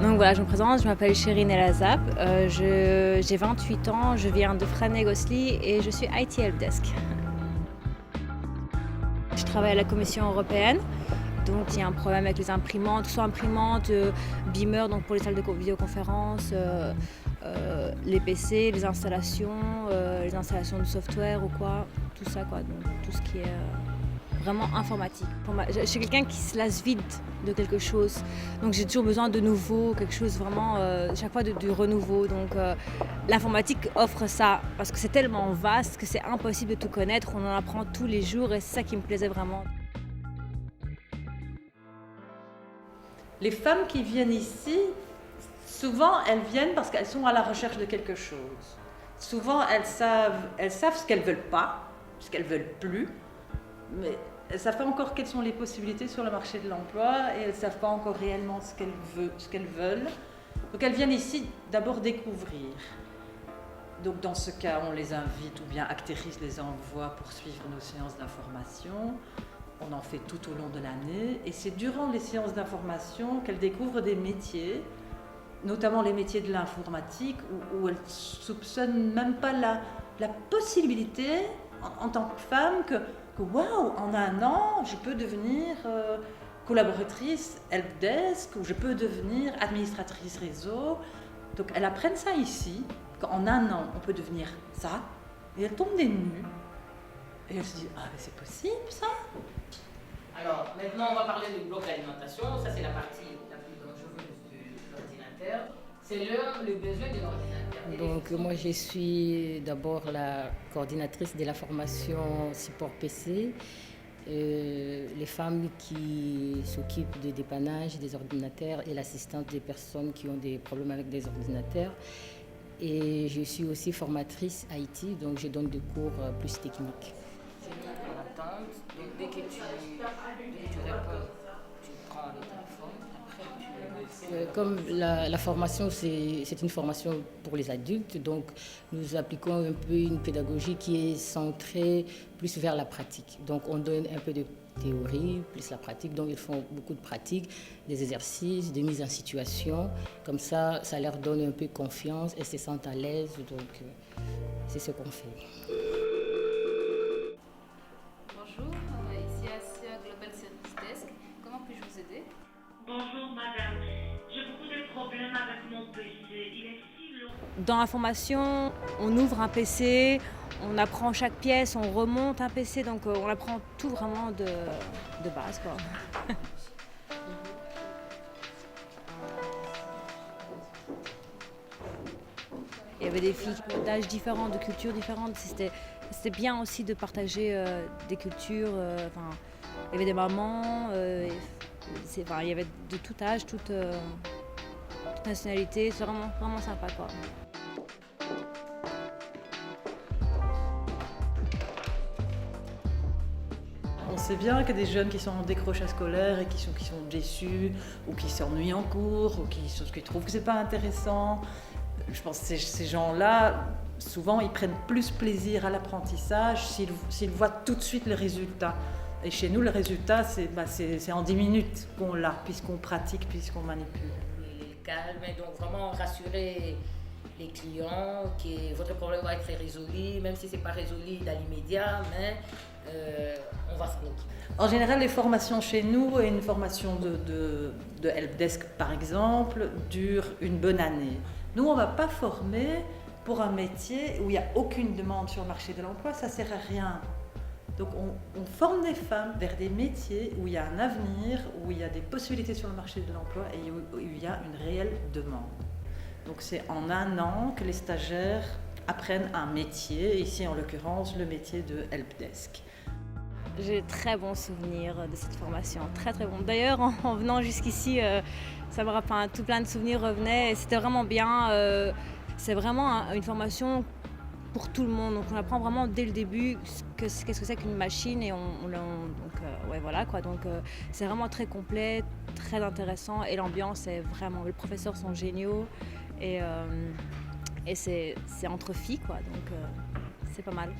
Donc voilà, je me présente, je m'appelle Chérine El Azab, j'ai 28 ans, je viens de Frane-Gosli et je suis IT Helpdesk. Je travaille à la Commission européenne, donc il y a un problème avec les imprimantes, soit imprimantes, Beamer donc pour les salles de vidéoconférence, les PC, les installations de software ou quoi, tout ça quoi, donc tout ce qui est vraiment informatique. Je suis quelqu'un qui se lasse vite de quelque chose, donc j'ai toujours besoin de nouveau, quelque chose vraiment, chaque fois du renouveau. Donc l'informatique offre ça, parce que c'est tellement vaste que c'est impossible de tout connaître, on en apprend tous les jours et c'est ça qui me plaisait vraiment. Les femmes qui viennent ici, souvent elles viennent parce qu'elles sont à la recherche de quelque chose. Souvent elles savent ce qu'elles veulent pas, ce qu'elles veulent plus, mais elles ne savent pas encore quelles sont les possibilités sur le marché de l'emploi et elles ne savent pas encore réellement ce qu'elles veulent. Donc elles viennent ici d'abord découvrir. Donc dans ce cas, on les invite ou bien Acteris les envoie pour suivre nos séances d'information. On en fait tout au long de l'année et c'est durant les séances d'information qu'elles découvrent des métiers, notamment les métiers de l'informatique où elles ne soupçonnent même pas la possibilité en tant que femme que waouh, en un an, je peux devenir collaboratrice helpdesk ou je peux devenir administratrice réseau. Donc elles apprennent ça ici, qu'en un an, on peut devenir ça, et elles tombent des nues. Et elles se disent, ah mais c'est possible ça. Alors maintenant on va parler du bloc d'alimentation, ça c'est la partie la plus dangereuse de l'ordinateur. C'est le besoin de l'ordinateur. Donc moi je suis d'abord la coordinatrice de la formation support PC. Les femmes qui s'occupent du dépannage des ordinateurs et l'assistance des personnes qui ont des problèmes avec des ordinateurs. Et je suis aussi formatrice IT, donc je donne des cours plus techniques. C'est nous en attente, donc dès que tu réponds, tu prends le téléphone, après tu... Comme la formation, c'est une formation pour les adultes, donc nous appliquons un peu une pédagogie qui est centrée plus vers la pratique. Donc on donne un peu de théorie, plus la pratique, donc ils font beaucoup de pratiques, des exercices, des mises en situation, comme ça leur donne un peu confiance et se sentent à l'aise, donc c'est ce qu'on fait. Bonjour, ici Asia Global Service Desk. Comment puis-je vous aider? Bonjour madame, j'ai beaucoup de problèmes avec mon PC, il est si long. Dans la formation, on ouvre un PC, on apprend chaque pièce, on remonte un PC, donc on apprend tout vraiment de base, quoi. Il y avait des filles d'âges différents, de cultures différentes. C'était bien aussi de partager des cultures. Il y avait des mamans, il y avait de tout âge, toute nationalité. C'est vraiment, vraiment sympa, quoi. On sait bien qu'il y a des jeunes qui sont en décrochage scolaire et qui sont déçus ou qui s'ennuient en cours ou qui trouvent que c'est pas intéressant. Je pense que ces gens-là, souvent, ils prennent plus plaisir à l'apprentissage s'ils voient tout de suite le résultat. Et chez nous, le résultat, c'est en 10 minutes qu'on l'a, puisqu'on pratique, puisqu'on manipule. Il est calme, et donc vraiment rassurer les clients que votre problème va être résolu, même si ce n'est pas résolu dans l'immédiat, mais on va s'en occuper. En général, les formations chez nous, et une formation de helpdesk par exemple, durent une bonne année. Nous, on ne va pas former pour un métier où il n'y a aucune demande sur le marché de l'emploi, ça ne sert à rien. Donc on forme des femmes vers des métiers où il y a un avenir, où il y a des possibilités sur le marché de l'emploi et où il y a une réelle demande. Donc c'est en un an que les stagiaires apprennent un métier, ici en l'occurrence le métier de helpdesk. J'ai de très bons souvenirs de cette formation, très très bons. D'ailleurs, en venant jusqu'ici, ça me rappelle tout plein de souvenirs revenaient et c'était vraiment bien. C'est vraiment une formation pour tout le monde. Donc on apprend vraiment dès le début qu'est-ce que c'est qu'une machine et voilà quoi. Donc c'est vraiment très complet, très intéressant et l'ambiance est vraiment. Les professeurs sont géniaux et c'est entre filles quoi. Donc c'est pas mal.